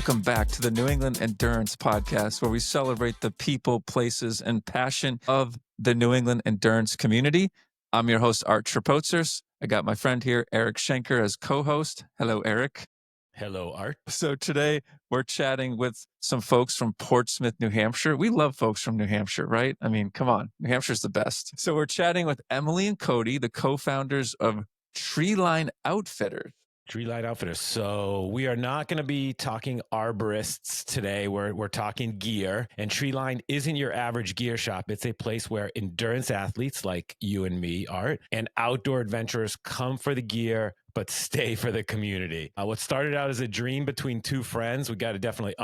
Welcome back to the New England Endurance Podcast, where we celebrate the people, places, and passion of the New England Endurance community. I'm your host, Art Trepozers. I got my friend here, Eric Schenker, as co-host. Hello, Eric. Hello, Art. So today we're chatting with some folks from Portsmouth, New Hampshire. We love folks from New Hampshire, right? I mean, come on, New Hampshire's the best. So we're chatting with Emily and Cody, the co-founders of Treeline Outfitters. Treeline Outfitters. So we are not going to be talking arborists today. We're talking gear. And Treeline isn't your average gear shop. It's a place where endurance athletes like you and me, Art, and outdoor adventurers come for the gear, but stay for the community. What started out as a dream between two friends, we got to definitely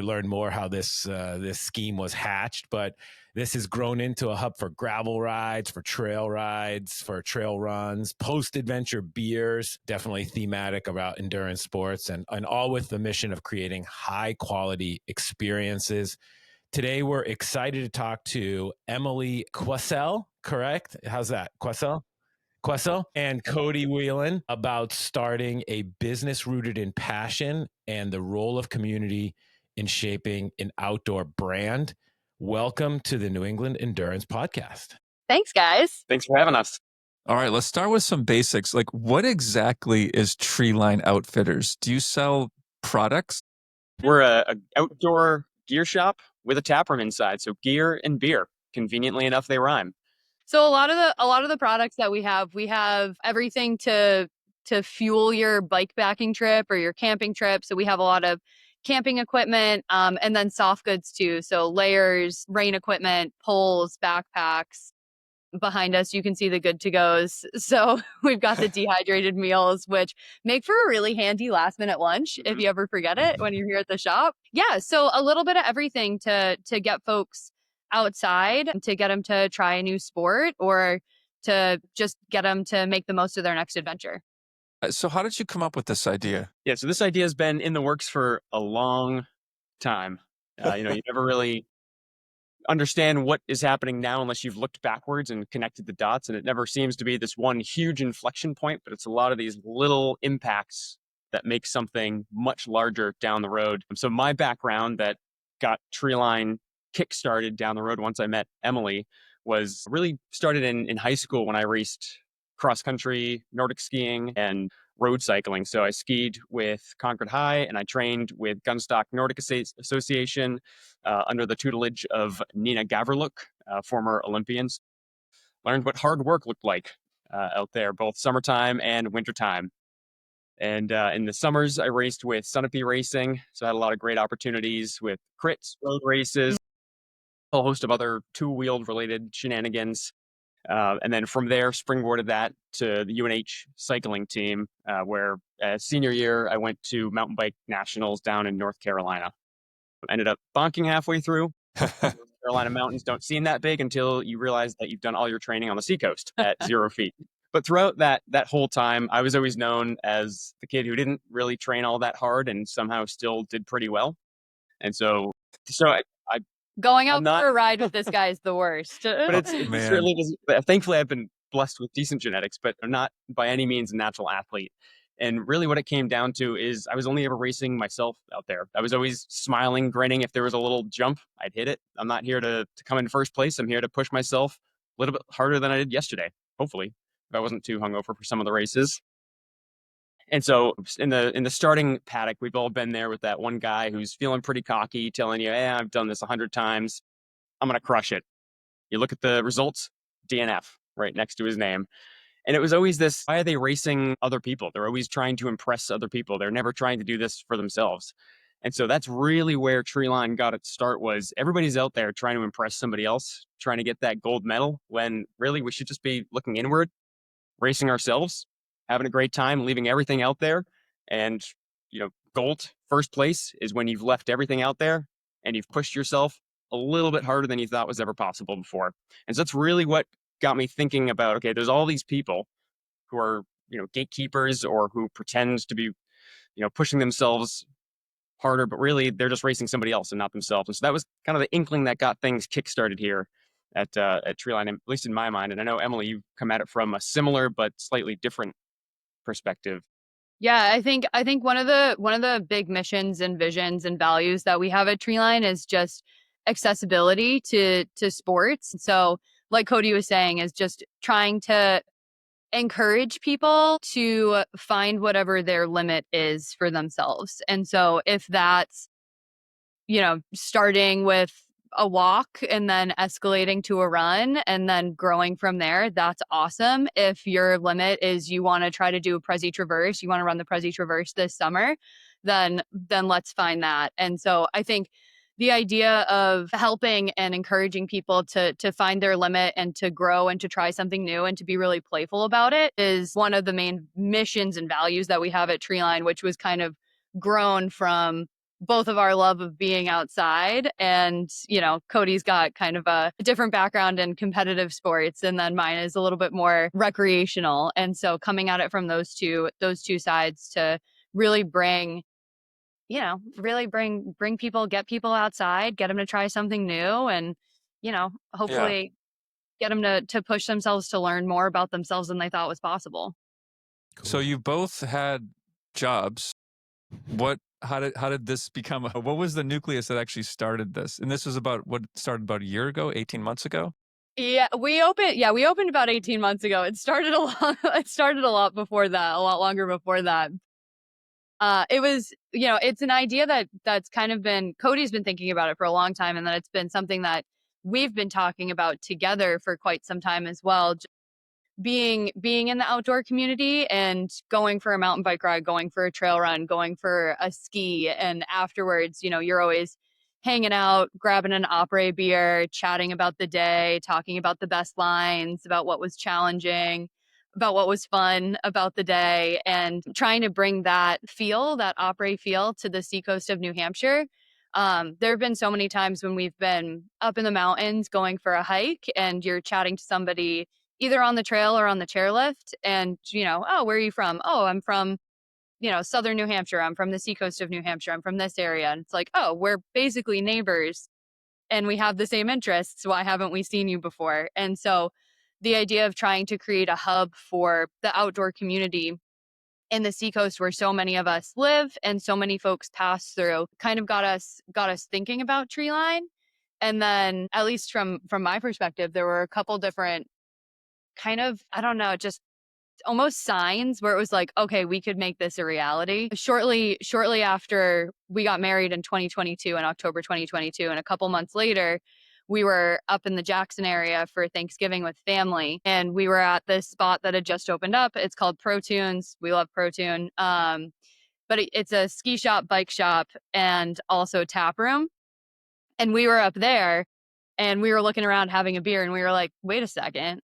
learn more how this scheme was hatched. But this has grown into a hub for gravel rides, for trail runs, post-adventure beers, definitely thematic about endurance sports, and all with the mission of creating high-quality experiences. Today, we're excited to talk to Emily Kwesell, correct? How's that? Kwesell and Cody Whelan about starting a business rooted in passion and the role of community in shaping an outdoor brand. Welcome to the New England Endurance Podcast. Thanks, guys. Thanks for having us. All right, let's start with some basics. Like, what exactly is Treeline Outfitters? Do you sell products? We're a outdoor gear shop with a taproom inside, so gear and beer. Conveniently enough, they rhyme. So a lot of the products that we have everything to fuel your bike backing trip or your camping trip. So we have a lot of camping equipment, and then soft goods too. So layers, rain equipment, poles, backpacks. Behind us, you can see the good to goes. So we've got the dehydrated meals, which make for a really handy last minute lunch if you ever forget it when you're here at the shop. Yeah, so a little bit of everything to get folks outside, to get them to try a new sport, or to just get them to make the most of their next adventure. So how did you come up with this idea? Yeah, so this idea has been in the works for a long time. You never really understand what is happening now unless you've looked backwards and connected the dots, and it never seems to be this one huge inflection point, but it's a lot of these little impacts that make something much larger down the road. So my background that got Treeline kickstarted down the road once I met Emily was really started in high school when I raced cross country, Nordic skiing, and road cycling. So I skied with Concord High, and I trained with Gunstock Nordic Association under the tutelage of Nina Gavrluk, former Olympians. Learned what hard work looked like out there, both summertime and wintertime. And in the summers, I raced with Sunapee Racing, so I had a lot of great opportunities with crits, road races, a whole host of other two-wheeled related shenanigans. And then from there, springboarded that to the UNH cycling team, where senior year, I went to mountain bike nationals down in North Carolina. Ended up bonking halfway through. North Carolina mountains don't seem that big until you realize that you've done all your training on the seacoast at 0 feet. But throughout that whole time, I was always known as the kid who didn't really train all that hard and somehow still did pretty well. And so I Going out for a ride with this guy is the worst. But it certainly was. Thankfully, I've been blessed with decent genetics, but I'm not by any means a natural athlete. And really what it came down to is I was only ever racing myself out there. I was always smiling, grinning. If there was a little jump, I'd hit it. I'm not here to come in first place. I'm here to push myself a little bit harder than I did yesterday, hopefully, if I wasn't too hungover for some of the races. And so in the starting paddock, we've all been there with that one guy who's feeling pretty cocky, telling you, "Hey, I've done this 100 times. I'm going to crush it." You look at the results, DNF right next to his name. And it was always this, why are they racing other people? They're always trying to impress other people. They're never trying to do this for themselves. And so that's really where Treeline got its start, was everybody's out there trying to impress somebody else, trying to get that gold medal, when really we should just be looking inward, racing ourselves, having a great time, leaving everything out there. And, gold, first place, is when you've left everything out there and you've pushed yourself a little bit harder than you thought was ever possible before. And so that's really what got me thinking about, okay, there's all these people who are, gatekeepers, or who pretend to be, pushing themselves harder, but really they're just racing somebody else and not themselves. And so that was kind of the inkling that got things kickstarted here at Treeline, at least in my mind. And I know, Emily, you've come at it from a similar but slightly different perspective. Yeah, I think one of the big missions and visions and values that we have at Treeline is just accessibility to sports. So, like Cody was saying, is just trying to encourage people to find whatever their limit is for themselves. And so if that's, starting with a walk and then escalating to a run and then growing from there, that's awesome. If your limit is you want to try to do a Prezi Traverse, you want to run the Prezi Traverse this summer, then let's find that. And so I think the idea of helping and encouraging people to find their limit and to grow and to try something new and to be really playful about it is one of the main missions and values that we have at Treeline, which was kind of grown from both of our love of being outside. And, Cody's got kind of a different background in competitive sports, and then mine is a little bit more recreational. And so coming at it from those two sides to really bring, bring people, get people outside, get them to try something new, and, Yeah. hopefully get them to push themselves to learn more about themselves than they thought was possible. So you both had jobs. How did this become what was the nucleus that actually started this? And this was what started about a year ago, 18 months ago? Yeah, we opened about 18 months ago. It started a lot before that, a lot longer before that. It was, it's an idea that's kind of been Cody's been thinking about it for a long time, and then it's been something that we've been talking about together for quite some time as well. Being in the outdoor community and going for a mountain bike ride, going for a trail run, going for a ski, and afterwards, you're always hanging out, grabbing an après beer, chatting about the day, talking about the best lines, about what was challenging, about what was fun about the day, and trying to bring that après feel to the seacoast of New Hampshire. There have been so many times when we've been up in the mountains going for a hike and you're chatting to somebody either on the trail or on the chairlift, and oh, where are you from? Oh, I'm from southern New Hampshire. I'm from the seacoast of New Hampshire. I'm from this area. And it's like, oh, we're basically neighbors and we have the same interests. Why haven't we seen you before? And so the idea of trying to create a hub for the outdoor community in the seacoast where so many of us live and so many folks pass through kind of got us thinking about Treeline. And then, at least from my perspective, there were a couple different kind of, I don't know, just almost signs where it was like, okay, we could make this a reality. Shortly after we got married in 2022, in October 2022, and a couple months later, we were up in the Jackson area for Thanksgiving with family, and we were at this spot that had just opened up. It's called Pro Tunes. We love Pro Tune. But it's a ski shop, bike shop, and also Taproom. And we were up there and we were looking around having a beer, and we were like, wait a second,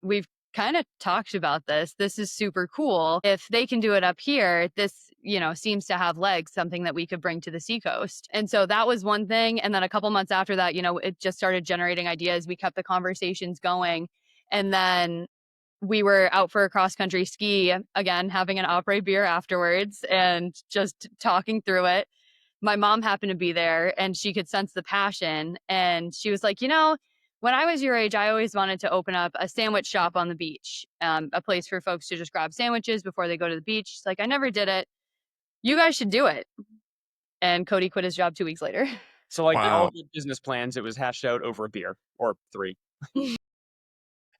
we've kind of talked about this. This is super cool. If they can do it up here, this, seems to have legs, something that we could bring to the seacoast. And so that was one thing. And then a couple months after that, it just started generating ideas. We kept the conversations going. And then we were out for a cross country ski, again, having an après beer afterwards and just talking through it. My mom happened to be there and she could sense the passion. And she was like, when I was your age, I always wanted to open up a sandwich shop on the beach, a place for folks to just grab sandwiches before they go to the beach. She's like, I never did it. You guys should do it. And Cody quit his job 2 weeks later. So like all Wow. the business plans, it was hashed out over a beer or three.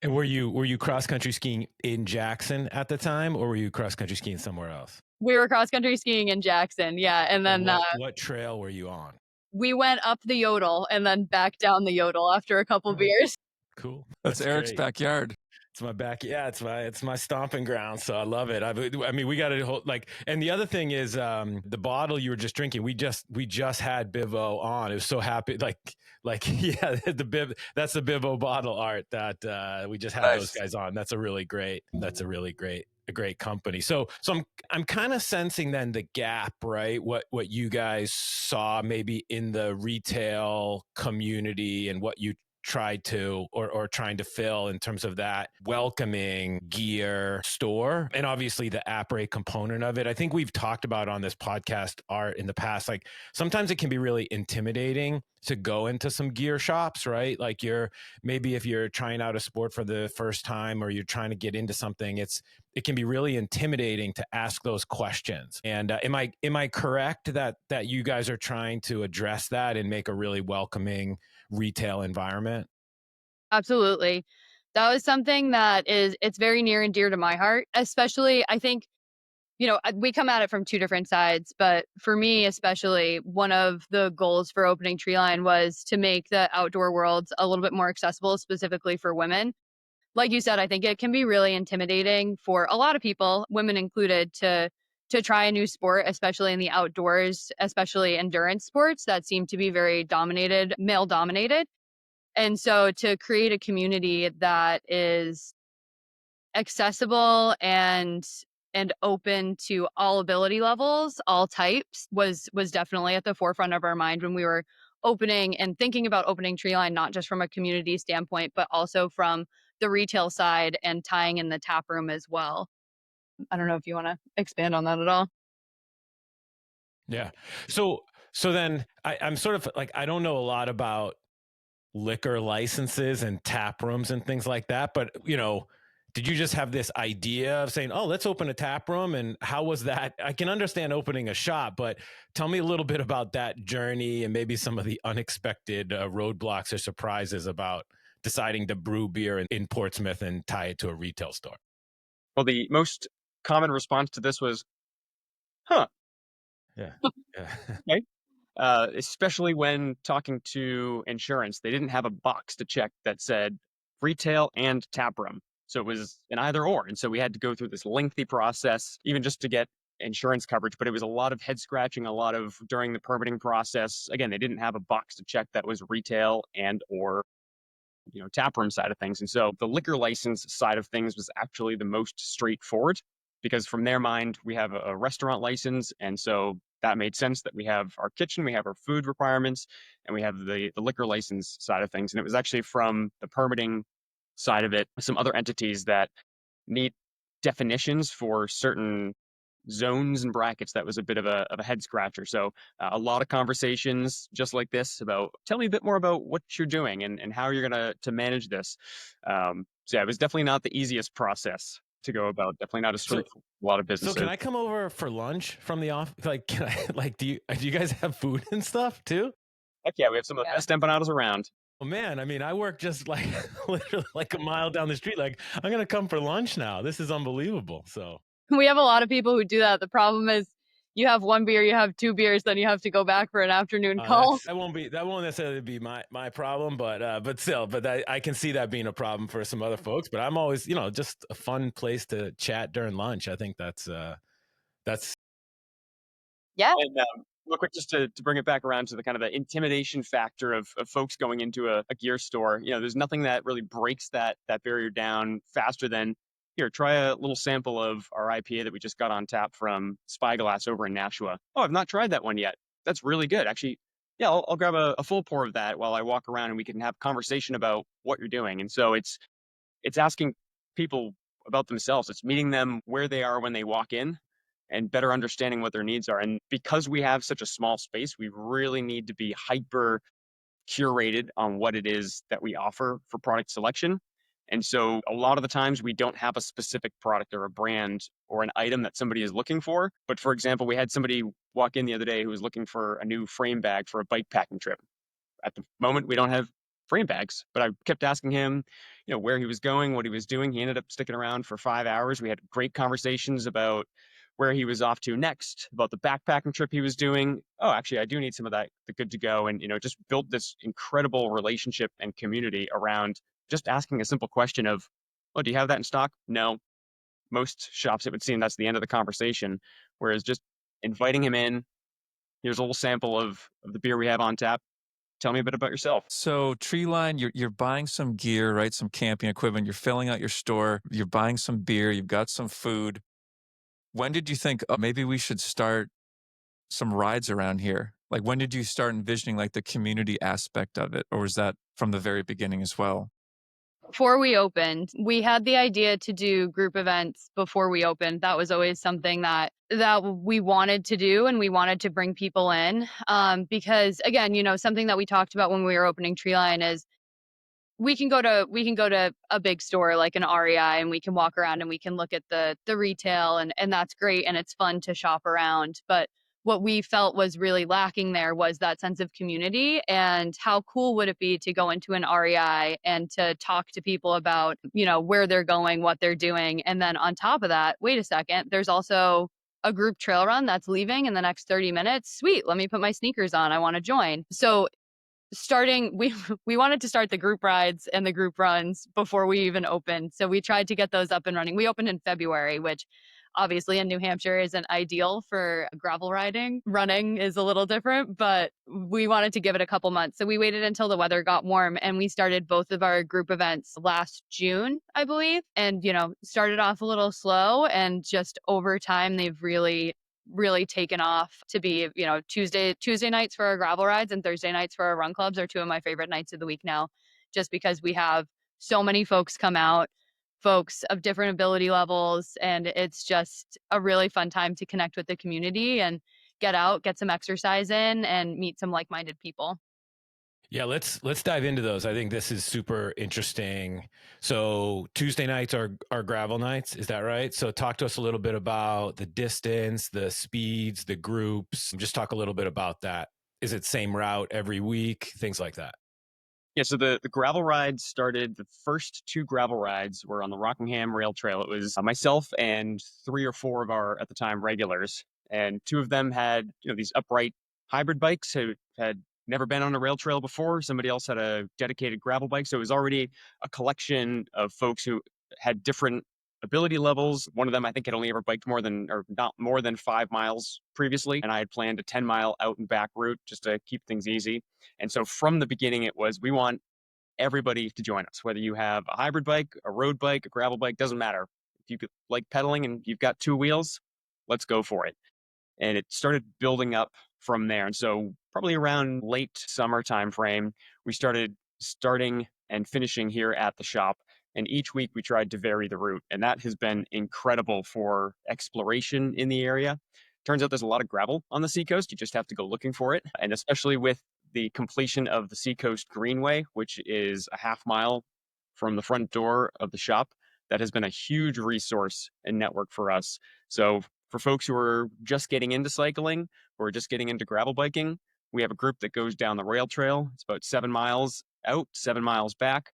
And were you cross country skiing in Jackson at the time, or were you cross country skiing somewhere else? We were cross country skiing in Jackson. Yeah. And And then what trail were you on? we went up the Yodel and then back down the Yodel after a couple beers. Cool. That's Eric's great. backyard. It's my back. Yeah, it's my stomping ground. So I love it. I mean, we got to like. And the other thing is, the bottle you were just drinking. We just had Bivo on. It was so happy. Like yeah, the Biv. That's the Bivo bottle art that we just had those guys on. That's a really great a great company. So I'm kind of sensing then the gap, right? What you guys saw maybe in the retail community and what you tried to or trying to fill in terms of that welcoming gear store, and obviously the app rate component of it. I think we've talked about on this podcast, Art, in the past, like sometimes it can be really intimidating to go into some gear shops, right? Like maybe if you're trying out a sport for the first time or you're trying to get into something, it can be really intimidating to ask those questions. And am I correct that you guys are trying to address that and make a really welcoming retail environment? Absolutely. That was something it's very near and dear to my heart, especially I think, we come at it from two different sides, but for me, especially, one of the goals for opening Treeline was to make the outdoor worlds a little bit more accessible, specifically for women. Like you said, I think it can be really intimidating for a lot of people, women included, to try a new sport, especially in the outdoors, especially endurance sports that seem to be very male dominated. And so to create a community that is accessible and open to all ability levels, all types, was definitely at the forefront of our mind when we were opening and thinking about opening Treeline, not just from a community standpoint, but also from the retail side and tying in the tap room as well. I don't know if you want to expand on that at all. Yeah. So then I'm sort of like, I don't know a lot about liquor licenses and tap rooms and things like that, but did you just have this idea of saying, oh, let's open a tap room? And how was that? I can understand opening a shop, but tell me a little bit about that journey and maybe some of the unexpected roadblocks or surprises about deciding to brew beer in Portsmouth and tie it to a retail store. Well, the most common response to this was, huh. Yeah. Yeah. Okay. Especially when talking to insurance, they didn't have a box to check that said retail and tap room. So it was an either or. And so we had to go through this lengthy process, even just to get insurance coverage. But it was a lot of head scratching, a lot of during the permitting process. Again, they didn't have a box to check that was retail and or tap room side of things. And so the liquor license side of things was actually the most straightforward because from their mind, we have a restaurant license. And so that made sense that we have our kitchen, we have our food requirements, and we have the liquor license side of things. And it was actually from the permitting side of it, some other entities that need definitions for certain zones and brackets. That was a bit of a head scratcher. So a lot of conversations just like this about tell me a bit more about what you're doing and how you're going to manage this. So yeah, it was definitely not the easiest process to go about. Definitely not a straight for a lot of So businesses. can I come over for lunch from the office? Like, do you guys have food and stuff too? Heck yeah, we have some of the best empanadas around. Oh man, I mean, I work just like literally like a mile down the street. Like, I'm gonna come for lunch now. This is unbelievable. So We have a lot of people who do that. The problem is you have one beer, you have two beers, then you have to go back for an afternoon call. that won't necessarily be my problem, but still, I can see that being a problem for some other folks. But I'm always, just a fun place to chat during lunch. I think that's Yeah. And real quick, just to bring it back around to the kind of the intimidation factor of folks going into a gear store, there's nothing that really breaks that barrier down faster than here, try a little sample of our IPA that we just got on tap from Spyglass over in Nashua. Oh, I've not tried that one yet. That's really good. Actually, yeah, I'll grab a full pour of that while I walk around and we can have conversation about what you're doing. And so it's asking people about themselves. It's meeting them where they are when they walk in and better understanding what their needs are. And because we have such a small space, we really need to be hyper curated on what it is that we offer for product selection. And so a lot of the times we don't have a specific product or a brand or an item that somebody is looking for. But for example, we had somebody walk in the other day who was looking for a new frame bag for a bike packing trip. At the moment, we don't have frame bags, but I kept asking him, where he was going, what he was doing. He ended up sticking around for 5 hours. We had great conversations about where he was off to next, about the backpacking trip he was doing. Oh, actually, I do need some of that, the good to go. And, just built this incredible relationship and community around just asking a simple question of, oh, do you have that in stock? No. Most shops, it would seem that's the end of the conversation. Whereas just inviting him in, here's a little sample of the beer we have on tap. Tell me a bit about yourself. So Treeline, you're buying some gear, right? Some camping equipment. You're filling out your store. You're buying some beer. You've got some food. When did you think, oh, maybe we should start some rides around here? Like, when did you start envisioning like the community aspect of it, or was that from the very beginning as well? Before we opened, we had the idea to do group events before we opened. That was always something that we wanted to do, and we wanted to bring people in. Because again, something that we talked about when we were opening Treeline is we can go to a big store like an REI, and we can walk around and we can look at the retail, and that's great, and it's fun to shop around. But what we felt was really lacking there was that sense of community. And how cool would it be to go into an REI and to talk to people about, where they're going, what they're doing. And then on top of that, wait a second, there's also a group trail run that's leaving in the next 30 minutes. Sweet, let me put my sneakers on. I want to join. So starting we wanted to start the group rides and the group runs before we even opened, so we tried to get those up and running. We opened in February, which obviously in New Hampshire isn't ideal for gravel riding. Running is a little different, but we wanted to give it a couple months, so we waited until the weather got warm, and we started both of our group events last June, I believe. And started off a little slow, and just over time they've really taken off to be, Tuesday nights for our gravel rides and Thursday nights for our run clubs are two of my favorite nights of the week now, just because we have so many folks come out, folks of different ability levels, and it's just a really fun time to connect with the community and get out, get some exercise in, and meet some like-minded people. Yeah, let's dive into those. I think this is super interesting. So Tuesday nights are gravel nights, is that right? So talk to us a little bit about the distance, the speeds, the groups. Just talk a little bit about that. Is it same route every week? Things like that. Yeah, so the gravel rides started. The first two gravel rides were on the Rockingham Rail Trail. It was myself and three or four of our, at the time, regulars. And two of them had, these upright hybrid bikes who had never been on a rail trail before. Somebody else had a dedicated gravel bike. So it was already a collection of folks who had different ability levels. One of them, I think, had only ever biked not more than 5 miles previously. And I had planned a 10-mile out and back route just to keep things easy. And so from the beginning, it was, we want everybody to join us, whether you have a hybrid bike, a road bike, a gravel bike, doesn't matter. If you like pedaling and you've got two wheels, let's go for it. And it started building up from there. And so probably around late summer timeframe, we starting and finishing here at the shop. And each week we tried to vary the route. And that has been incredible for exploration in the area. Turns out there's a lot of gravel on the Seacoast. You just have to go looking for it. And especially with the completion of the Seacoast Greenway, which is a half mile from the front door of the shop, that has been a huge resource and network for us. So for folks who are just getting into cycling or just getting into gravel biking, we have a group that goes down the rail trail. It's about 7 miles out, 7 miles back.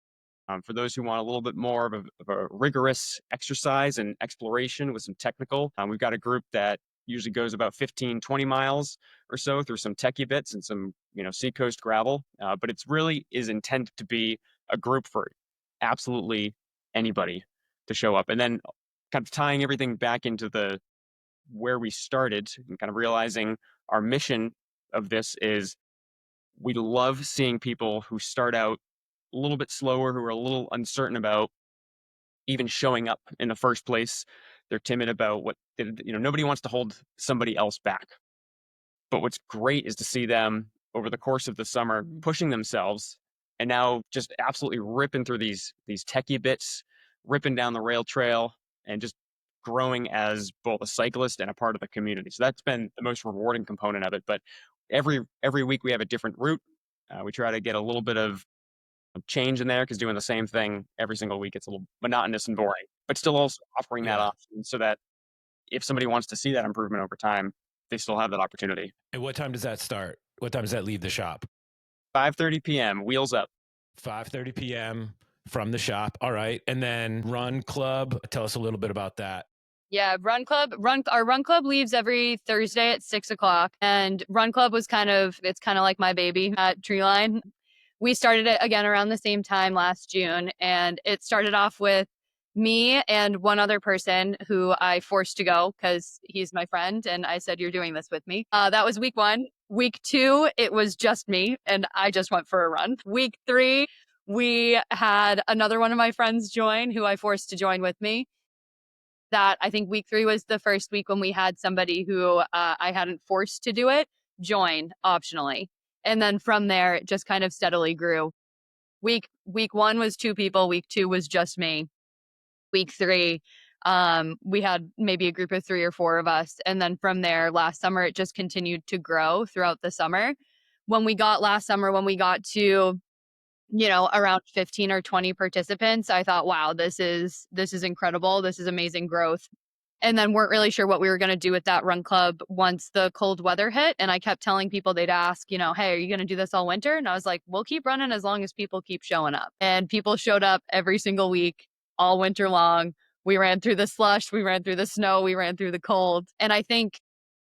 For those who want a little bit more of a rigorous exercise and exploration with some technical, we've got a group that usually goes about 15, 20 miles or so through some techie bits and some, Seacoast gravel. But it's really is intended to be a group for absolutely anybody to show up. And then kind of tying everything back into where we started and kind of realizing our mission of this is, we love seeing people who start out a little bit slower, who are a little uncertain about even showing up in the first place. They're timid about nobody wants to hold somebody else back. But what's great is to see them over the course of the summer pushing themselves and now just absolutely ripping through these techie bits, ripping down the rail trail, and just growing as both a cyclist and a part of the community. So that's been the most rewarding component of it. But every week we have a different route. We try to get a little bit of change in there, because doing the same thing every single week, it's a little monotonous and boring, but still also offering that option so that if somebody wants to see that improvement over time, they still have that opportunity. And what time does that start? What time does that leave the shop? 5:30 p.m. Wheels up. 5:30 p.m. from the shop. All right. And then Run Club. Tell us a little bit about that. Yeah, our run club leaves every Thursday at 6 o'clock. And run club it's kind of like my baby at Treeline. We started it again around the same time last June. And it started off with me and one other person who I forced to go because he's my friend. And I said, you're doing this with me. That was week 1. Week 2, it was just me and I just went for a run. Week 3, we had another one of my friends join who I forced to join with me. That I think week 3 was the first week when we had somebody who I hadn't forced to do it join optionally. And then from there, it just kind of steadily grew. week 1 was 2 people, week 2 was just me. Week 3, we had maybe a group of 3 or 4 of us. And then from there, last summer, it just continued to grow throughout the summer. Last summer, when we got to, around 15 or 20 participants, I thought, wow, this is incredible. This is amazing growth. And then weren't really sure what we were going to do with that run club once the cold weather hit. And I kept telling people, they'd ask, hey, are you going to do this all winter? And I was like, we'll keep running as long as people keep showing up. And people showed up every single week, all winter long. We ran through the slush, we ran through the snow, we ran through the cold. And I think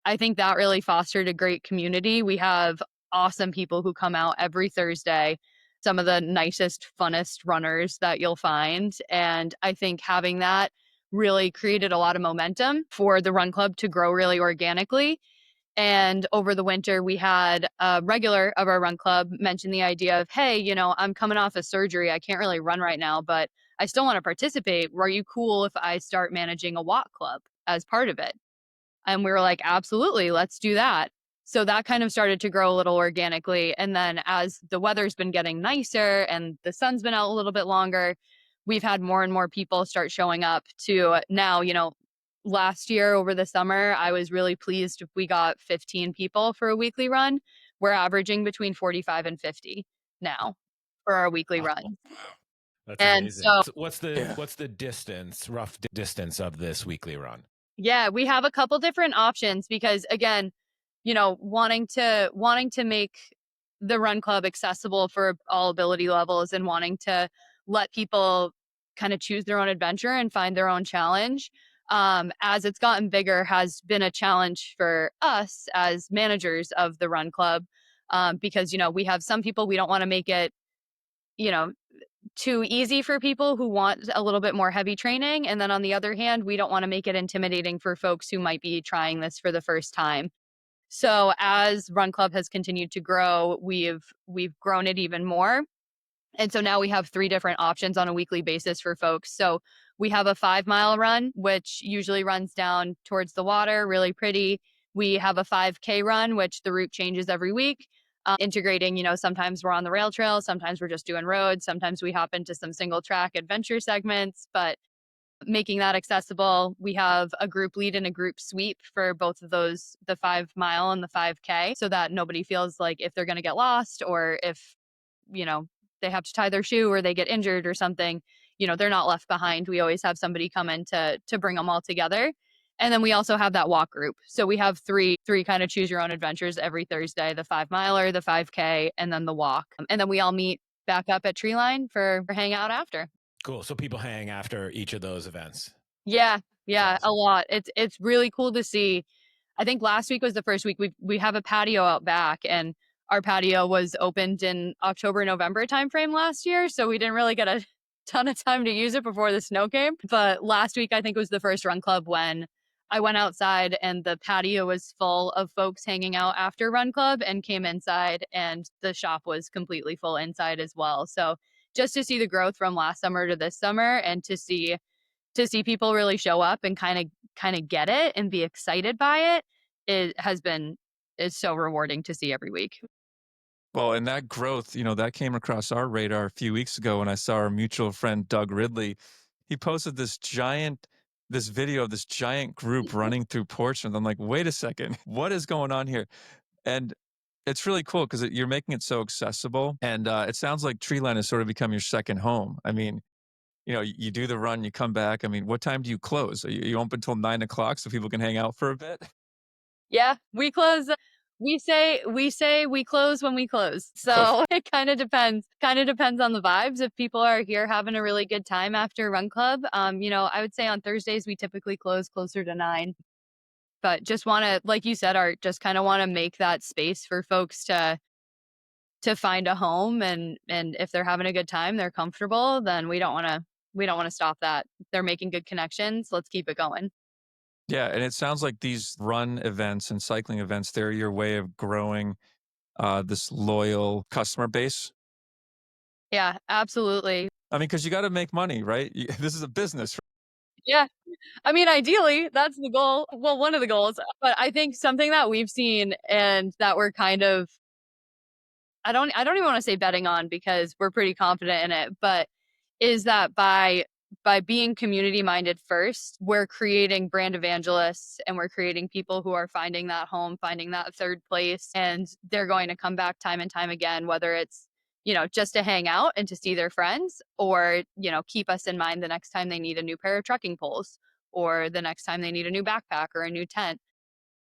that really fostered a great community. We have awesome people who come out every Thursday, some of the nicest, funnest runners that you'll find. And I think having that really created a lot of momentum for the run club to grow really organically. And over the winter, we had a regular of our run club mention the idea of, hey, I'm coming off a surgery. I can't really run right now, but I still want to participate. Are you cool if I start managing a walk club as part of it? And we were like, absolutely, let's do that. So that kind of started to grow a little organically. And then as the weather's been getting nicer and the sun's been out a little bit longer, we've had more and more people start showing up to now, last year over the summer, I was really pleased if we got 15 people for a weekly run. We're averaging between 45 and 50 now for our weekly run. That's And amazing. so So what's the distance, rough distance of this weekly run? yeah, we have a couple different options because again, wanting to make the run club accessible for all ability levels and wanting to let people kind of choose their own adventure and find their own challenge. As it's gotten bigger has been a challenge for us as managers of the run club. Because, we have some people, we don't want to make it, you know, too easy for people who want a little bit more heavy training. And then on the other hand, we don't want to make it intimidating for folks who might be trying this for the first time. So as Run Club has continued to grow, we've grown it even more. And so now we have 3 different options on a weekly basis for folks. So we have a 5-mile run, which usually runs down towards the water, really pretty. We have a 5K run, which the route changes every week. Integrating, sometimes we're on the rail trail, sometimes we're just doing roads, sometimes we hop into some single track adventure segments, but making that accessible. We have a group lead and a group sweep for both of those, the 5-mile and the 5K, so that nobody feels like if they're going to get lost or if, they have to tie their shoe or they get injured or something, they're not left behind. We always have somebody come in to bring them all together. And then we also have that walk group. So we have three kind of choose your own adventures every Thursday, the 5-miler, the 5K, and then the walk. And then we all meet back up at Treeline for hangout after. Cool. So people hang after each of those events. Yeah, Awesome. a lot. It's really cool to see. I think last week was the first week we have a patio out back, and our patio was opened in October, November timeframe last year, so we didn't really get a ton of time to use it before the snow came. But last week I think was the first run club when I went outside and the patio was full of folks hanging out after run club, and came inside and the shop was completely full inside as well. So just to see the growth from last summer to this summer, and to see people really show up and kind of get it and be excited by it, is so rewarding to see every week. Well, and that growth, that came across our radar a few weeks ago when I saw our mutual friend Doug Ridley. He posted this video of this giant group running through Portsmouth. I'm like, wait a second, what is going on here? And it's really cool because you're making it so accessible. And it sounds like Treeline has sort of become your second home. I mean, you do the run, you come back. I mean, what time do you close? Are you open until 9 o'clock so people can hang out for a bit? Yeah, we close. We say we close when we close. So it kind of depends. Kind of depends on the vibes. If people are here having a really good time after run club, I would say on Thursdays we typically close closer to 9. But just want to, like you said, Art, just kind of want to make that space for folks to find a home, and if they're having a good time, they're comfortable, then we don't want to stop that. They're making good connections. Let's keep it going. Yeah, and it sounds like these run events and cycling events, they're your way of growing this loyal customer base. Yeah, absolutely. I mean, because you got to make money, right? This is a business. Yeah. I mean, ideally, that's the goal. Well, one of the goals, but I think something that we've seen and that we're kind of, I don't even want to say betting on, because we're pretty confident in it, but is that by being community minded first, we're creating brand evangelists, and we're creating people who are finding that home, finding that third place, and they're going to come back time and time again, whether it's, just to hang out and to see their friends, or, keep us in mind the next time they need a new pair of trekking poles, or the next time they need a new backpack or a new tent.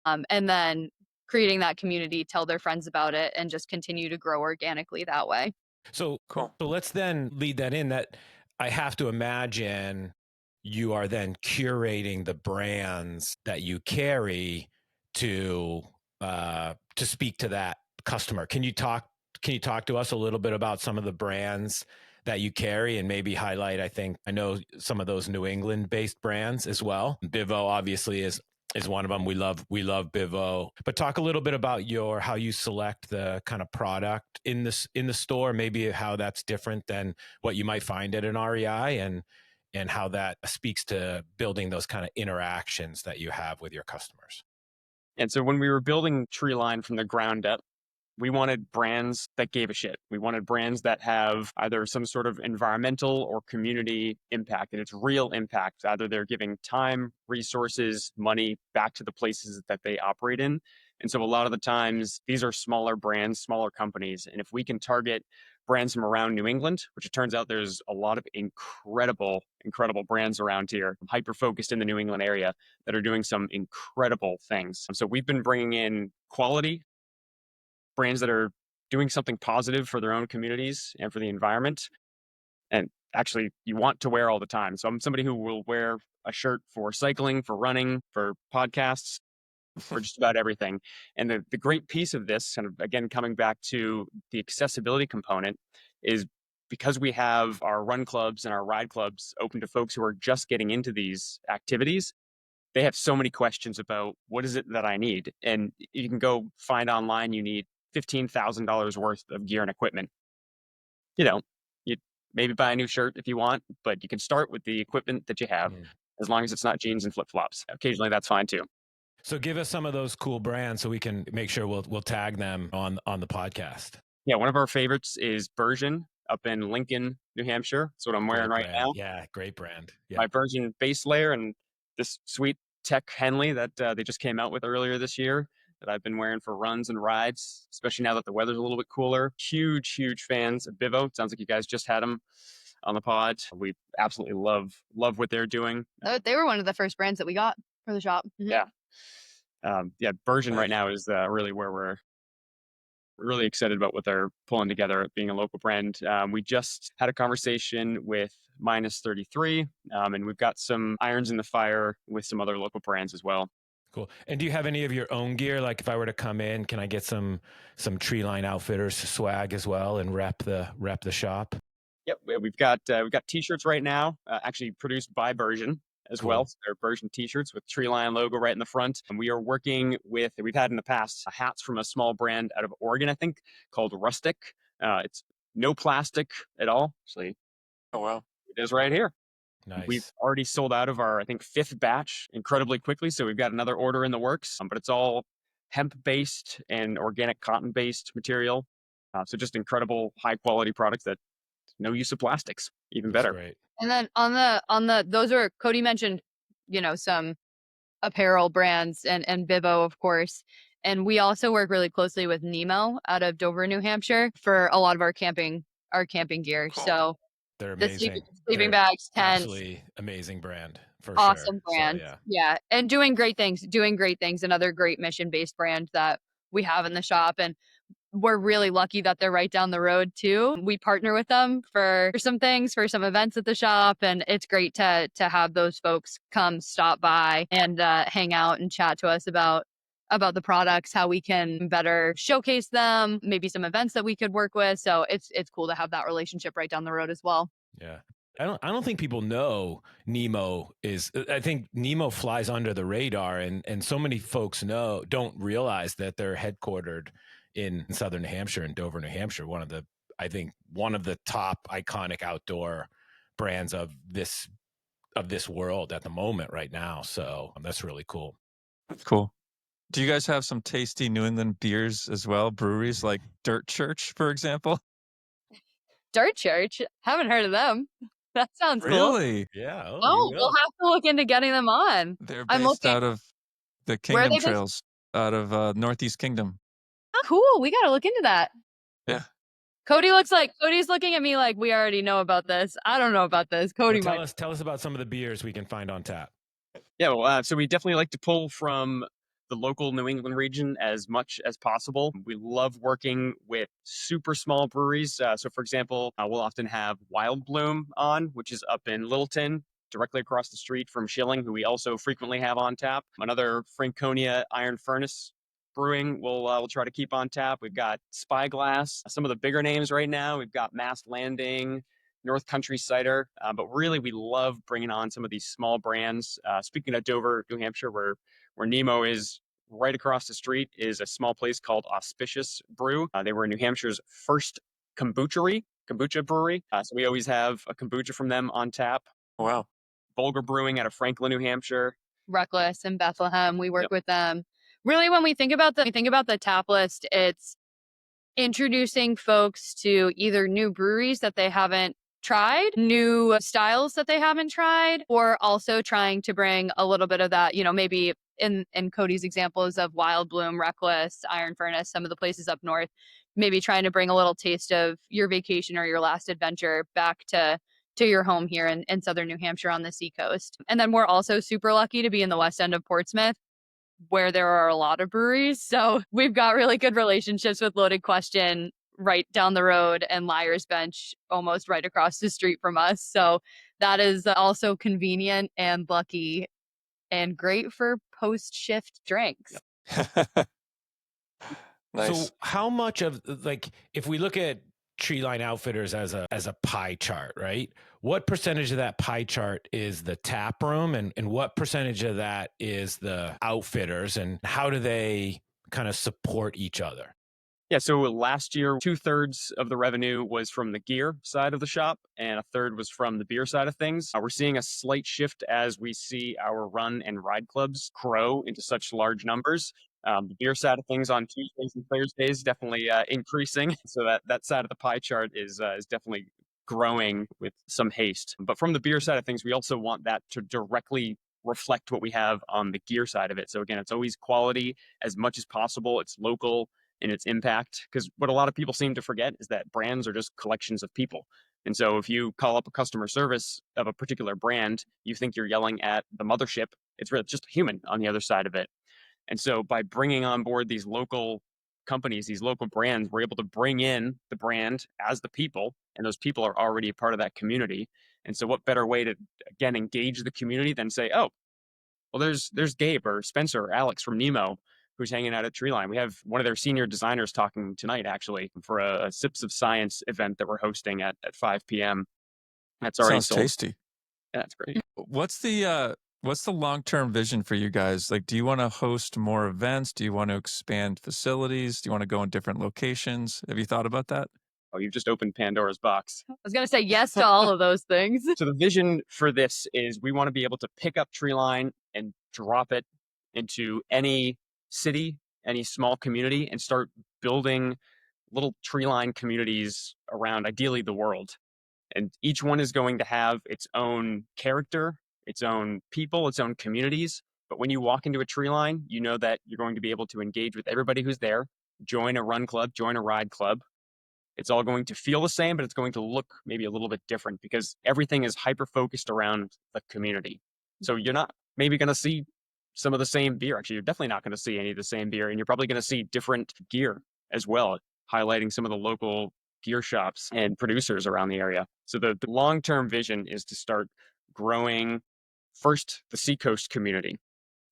And then creating that community, tell their friends about it, and just continue to grow organically that way. So Cool. So let's then lead that in, that I have to imagine you are then curating the brands that you carry to speak to that customer. Can you talk to us a little bit about some of the brands that you carry, and maybe highlight, I know some of those New England based brands as well. Bivo obviously is one of them. We love Bivo. But talk a little bit about how you select the kind of product in the store, maybe how that's different than what you might find at an REI, and how that speaks to building those kind of interactions that you have with your customers. And so when we were building Treeline from the ground up, we wanted brands that gave a shit. We wanted brands that have either some sort of environmental or community impact, and it's real impact. Either they're giving time, resources, money back to the places that they operate in. And so a lot of the times, these are smaller brands, smaller companies. And if we can target brands from around New England, which it turns out there's a lot of incredible brands around here, hyper-focused in the New England area, that are doing some incredible things. So we've been bringing in quality brands that are doing something positive for their own communities and for the environment, and actually you want to wear all the time. So I'm somebody who will wear a shirt for cycling, for running, for podcasts, for just about everything. And the great piece of this, kind of again coming back to the accessibility component, is because we have our run clubs and our ride clubs open to folks who are just getting into these activities. They have so many questions about what is it that I need. And you can go find online, you need $15,000 worth of gear and equipment. You maybe buy a new shirt if you want, but you can start with the equipment that you have, as long as it's not jeans and flip-flops. Occasionally that's fine too. So give us some of those cool brands so we can make sure we'll tag them on the podcast. Yeah, one of our favorites is Version up in Lincoln, New Hampshire. That's what I'm wearing right now. Yeah, great brand. Yeah. My Version base layer and this sweet tech Henley that they just came out with earlier this year, that I've been wearing for runs and rides, especially now that the weather's a little bit cooler. Huge fans of Bivo. It sounds like you guys just had them on the pod. We absolutely love what they're doing. They were one of the first brands that we got for the shop. Yeah. Version right now is really where we're really excited about what they're pulling together, being a local brand. We just had a conversation with Minus 33, and we've got some irons in the fire with some other local brands as well. Cool. And do you have any of your own gear? Like if I were to come in, can I get some Treeline Outfitters swag as well and rep the shop? Yep, we've got t-shirts right now, actually produced by Version as Cool. well. So they're Version t-shirts with Treeline logo right in the front. And we are working with, we've had in the past, hats from a small brand out of Oregon, I think, called Rustic. It's no plastic at all. Actually, Oh, wow. it is right here. Nice. We've already sold out of our, I think, 5th batch incredibly quickly. So we've got another order in the works, but it's all hemp-based and organic cotton-based material. So just incredible high-quality products that no use of plastics, even That's better. great. And then on the those are, Cody mentioned, some apparel brands and Bivo, of course. And we also work really closely with Nemo out of Dover, New Hampshire, for a lot of our camping gear. Cool. So They're the amazing. sleeping They're bags, tents, absolutely amazing brand for awesome sure. brand. So, yeah. And doing great things. Another great mission-based brand that we have in the shop. And we're really lucky that they're right down the road too. We partner with them for some things, for some events at the shop, and it's great to have those folks come stop by and hang out and chat to us about the products, how we can better showcase them, maybe some events that we could work with. So it's cool to have that relationship right down the road as well. yeah. I don't think people know Nemo is. I think Nemo flies under the radar, and so many folks don't realize that they're headquartered in southern New Hampshire, in Dover, New Hampshire. One of the top iconic outdoor brands of this world at the moment right now. So that's really cool. Cool. Do you guys have some tasty New England beers as well? Breweries like Dirt Church, for example? Dirt Church? Haven't heard of them. That sounds cool. Really? Yeah. Oh, you Oh, we'll will. have to look into getting them on. They're I'm based looking. out of the Where are Kingdom they based? Trails, out of Northeast Kingdom. Oh, cool. We got to look into that. Yeah. Cody's looking at me like we already know about this. I don't know about this. Cody Well, might. tell us about some of the beers we can find on tap. Yeah, well, so we definitely like to pull from the local New England region as much as possible. We love working with super small breweries. So, for example, we'll often have Wild Bloom on, which is up in Littleton, directly across the street from Schilling, who we also frequently have on tap. Another Franconia Iron Furnace Brewing we'll try to keep on tap. We've got Spyglass, some of the bigger names right now. We've got Mast Landing, North Country Cider, but really we love bringing on some of these small brands. Speaking of Dover, New Hampshire, where Nemo is right across the street, is a small place called Auspicious Brew. They were New Hampshire's first kombucha brewery. So we always have a kombucha from them on tap. Wow. Bulgur Brewing out of Franklin, New Hampshire. Reckless in Bethlehem. We work Yep. with them. Really, when we think about the tap list, it's introducing folks to either new breweries that they haven't tried, new styles that they haven't tried, or also trying to bring a little bit of that, maybe in Cody's examples of Wild Bloom, Reckless, Iron Furnace, some of the places up north, maybe trying to bring a little taste of your vacation or your last adventure back to your home here in southern New Hampshire on the seacoast. And then we're also super lucky to be in the west end of Portsmouth, where there are a lot of breweries. So we've got really good relationships with Loaded Question right down the road and Liar's Bench almost right across the street from us. So that is also convenient and lucky and great for post-shift drinks. Nice. So how much of, like, if we look at Treeline Outfitters as a pie chart, right? What percentage of that pie chart is the tap room, and what percentage of that is the outfitters, and how do they kind of support each other? Yeah, so last year, 2/3 of the revenue was from the gear side of the shop, and a third was from the beer side of things. We're seeing a slight shift as we see our run and ride clubs grow into such large numbers. The beer side of things on Tuesdays and Thursdays definitely increasing, so that side of the pie chart is definitely growing with some haste. But from the beer side of things, we also want that to directly reflect what we have on the gear side of it. So again, it's always quality as much as possible. It's local in its impact, because what a lot of people seem to forget is that brands are just collections of people. And so if you call up a customer service of a particular brand, you think you're yelling at the mothership. It's really just a human on the other side of it. And so by bringing on board these local companies, these local brands, we're able to bring in the brand as the people, and those people are already a part of that community. And so what better way to, again, engage the community than say, oh, well, there's Gabe or Spencer or Alex from Nemo who's hanging out at Treeline. We have one of their senior designers talking tonight, actually, for a Sips of Science event that we're hosting at 5 p.m. That's already Sounds sold. tasty. Yeah, that's great. What's the long-term vision for you guys? Like, do you want to host more events? Do you want to expand facilities? Do you want to go in different locations? Have you thought about that? Oh, you've just opened Pandora's box. I was going to say yes to all of those things. So the vision for this is we want to be able to pick up Treeline and drop it into any city, any small community, and start building little Treeline communities around, ideally, the world. And each one is going to have its own character, its own people, its own communities. But when you walk into a Treeline, you know that you're going to be able to engage with everybody who's there, join a run club, join a ride club. It's all going to feel the same, but it's going to look maybe a little bit different because everything is hyper-focused around the community. So you're not maybe going to see some of the same beer. Actually, you're definitely not going to see any of the same beer, and you're probably going to see different gear as well, highlighting some of the local gear shops and producers around the area. So the long-term vision is to start growing first the Seacoast community.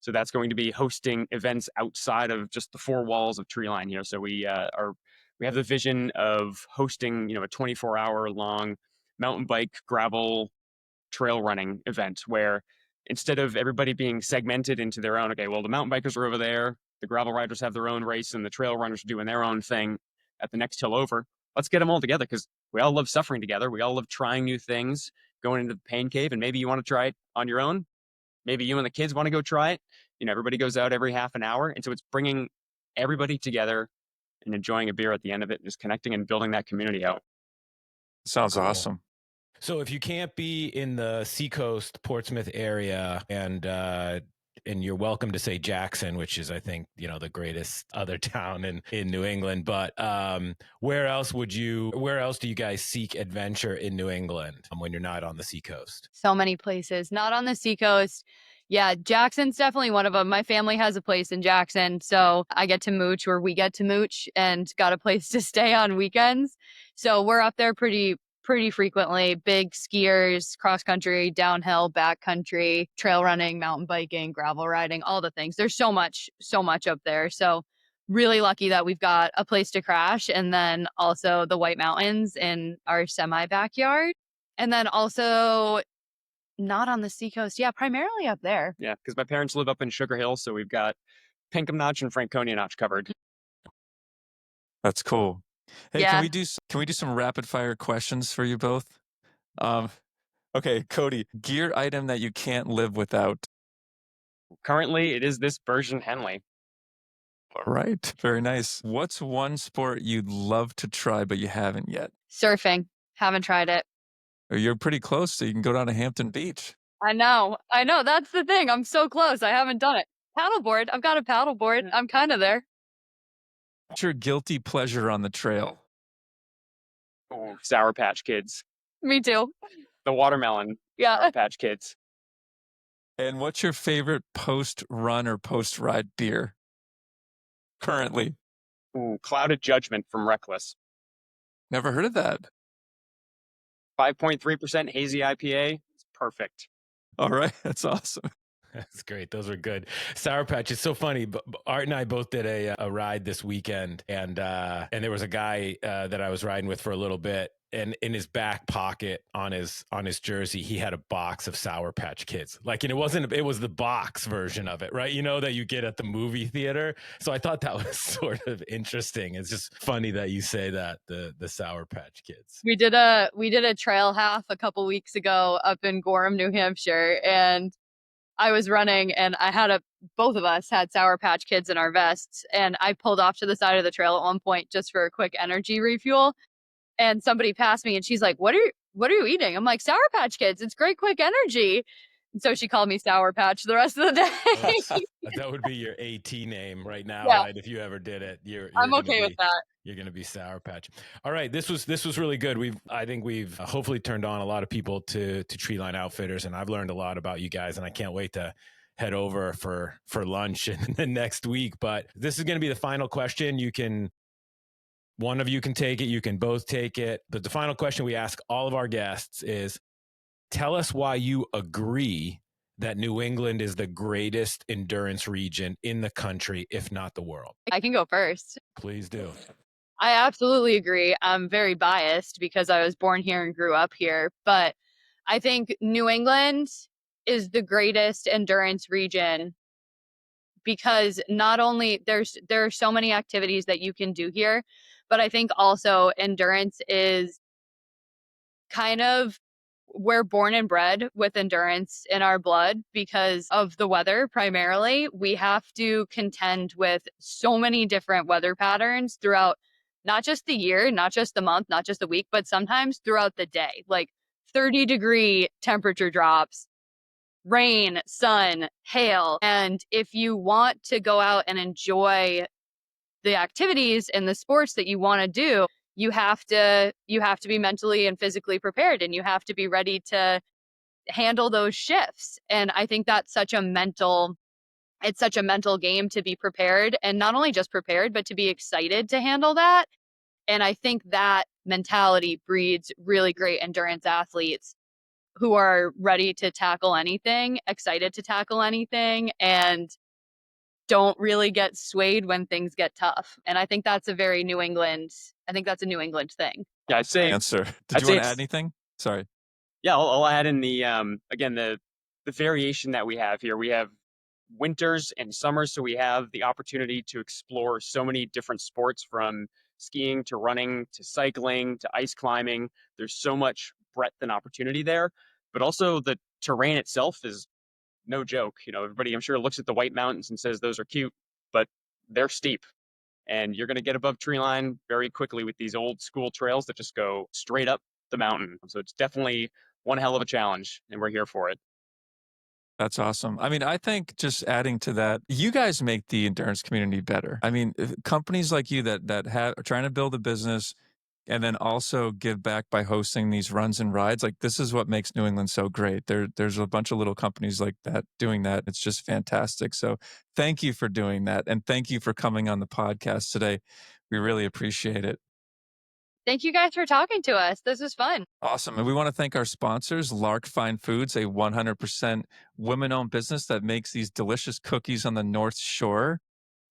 So that's going to be hosting events outside of just the four walls of Treeline. So we have the vision of hosting a 24-hour long mountain bike gravel trail running event where instead of everybody being segmented into their own, okay, well, the mountain bikers are over there, the gravel riders have their own race, and the trail runners are doing their own thing at the next hill over. Let's get them all together because we all love suffering together. We all love trying new things, going into the pain cave, and maybe you want to try it on your own. Maybe you and the kids want to go try it. everybody goes out every half an hour. And so it's bringing everybody together and enjoying a beer at the end of it, and just connecting and building that community out. Sounds Cool. awesome. So if you can't be in the Seacoast, Portsmouth area, and you're welcome to say Jackson, which is, I think, the greatest other town in New England. But where else do you guys seek adventure in New England when you're not on the Seacoast? So many places, not on the Seacoast. Yeah, Jackson's definitely one of them. My family has a place in Jackson, so I get to mooch, or we get to mooch, and got a place to stay on weekends. So we're up there pretty frequently. Big skiers, cross country, downhill, backcountry, trail running, mountain biking, gravel riding, all the things. There's so much up there. So really lucky that we've got a place to crash, and then also the White Mountains in our semi backyard. And then also not on the Seacoast. Yeah, primarily up there. Yeah, because my parents live up in Sugar Hill, so we've got Pinkham Notch and Franconia Notch covered. That's cool. Hey, Yeah. can we do some rapid fire questions for you both? Okay, Cody, gear item that you can't live without. Currently, it is this version Henley. All right, very nice. What's one sport you'd love to try but you haven't yet? Surfing. Haven't tried it. You're pretty close, so you can go down to Hampton Beach. I know. That's the thing. I'm so close. I haven't done it. Paddleboard. I've got a paddleboard. I'm kind of there. What's your guilty pleasure on the trail? Ooh, Sour Patch Kids. Me too. The watermelon Yeah. Sour Patch Kids. And what's your favorite post-run or post-ride beer currently? Ooh, Clouded Judgment from Reckless. Never heard of that. 5.3% hazy IPA. It's perfect. All right, that's awesome. That's great. Those are good. Sour Patch. It's so funny. But Art and I both did a ride this weekend, and there was a guy that I was riding with for a little bit, and in his back pocket on his jersey, he had a box of Sour Patch Kids. Like, and it was the box version of it, right? That you get at the movie theater. So I thought that was sort of interesting. It's just funny that you say that, the Sour Patch Kids. We did a trail half a couple weeks ago up in Gorham, New Hampshire, and I was running, and both of us had Sour Patch Kids in our vests, and I pulled off to the side of the trail at one point just for a quick energy refuel. And somebody passed me, and she's like, what are you eating? I'm like, Sour Patch Kids. It's great quick energy. And so she called me Sour Patch the rest of the day. That would be your AT name right now, Yeah. Right? If you ever did it, I'm okay with that. You're going to be Sour Patch. All right. This was really good. I think we've hopefully turned on a lot of people to Treeline Outfitters, and I've learned a lot about you guys, and I can't wait to head over for lunch in the next week. But this is going to be the final question. One of you can take it. You can both take it. But the final question we ask all of our guests is, tell us why you agree that New England is the greatest endurance region in the country, if not the world. I can go first. Please do. I absolutely agree. I'm very biased because I was born here and grew up here, but I think New England is the greatest endurance region because not only there are so many activities that you can do here, but I think also endurance is kind of, we're born and bred with endurance in our blood because of the weather. Primarily, we have to contend with so many different weather patterns throughout not just the year, not just the month, not just the week, but sometimes throughout the day, like 30-degree temperature drops, rain, sun, hail. And if you want to go out and enjoy the activities and the sports that you want to do, you have to be mentally and physically prepared, and you have to be ready to handle those shifts. And I think that's such a mental game to be prepared, and not only just prepared, but to be excited to handle that. And I think that mentality breeds really great endurance athletes who are ready to tackle anything, excited to tackle anything, and don't really get swayed when things get tough. And I think that's a New England thing. Yeah, I'd say Answer. Did you want to add anything? Sorry. Yeah, I'll add in the again the variation that we have here. We have winters and summers, so we have the opportunity to explore so many different sports, from skiing to running to cycling to ice climbing. There's so much breadth and opportunity there, but also the terrain itself is no joke. Everybody, I'm sure, looks at the White Mountains and says those are cute, but they're steep. And you're going to get above tree line very quickly with these old school trails that just go straight up the mountain. So it's definitely one hell of a challenge, and we're here for it. That's awesome. I mean, I think just adding to that, you guys make the endurance community better. I mean, companies like you that are trying to build a business and then also give back by hosting these runs and rides, like this is what makes New England so great. There's a bunch of little companies like that doing that. It's just fantastic. So thank you for doing that, and thank you for coming on the podcast today. We really appreciate it. Thank you guys for talking to us. This was fun. Awesome. And we want to thank our sponsors, Lark Fine Foods, a 100% women-owned business that makes these delicious cookies on the North Shore,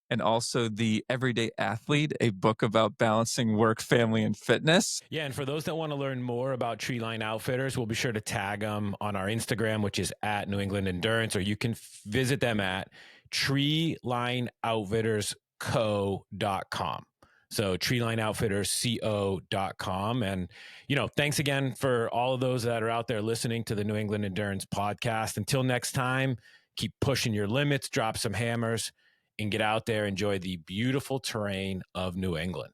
and also The Everyday Athlete, a book about balancing work, family, and fitness. Yeah, and for those that want to learn more about Treeline Outfitters, we'll be sure to tag them on our Instagram, which is at New England Endurance, or you can visit them at treelineoutfittersco.com. So treelineoutfittersco.com. And, thanks again for all of those that are out there listening to the New England Endurance podcast. Until next time, keep pushing your limits, drop some hammers, and get out there, enjoy the beautiful terrain of New England.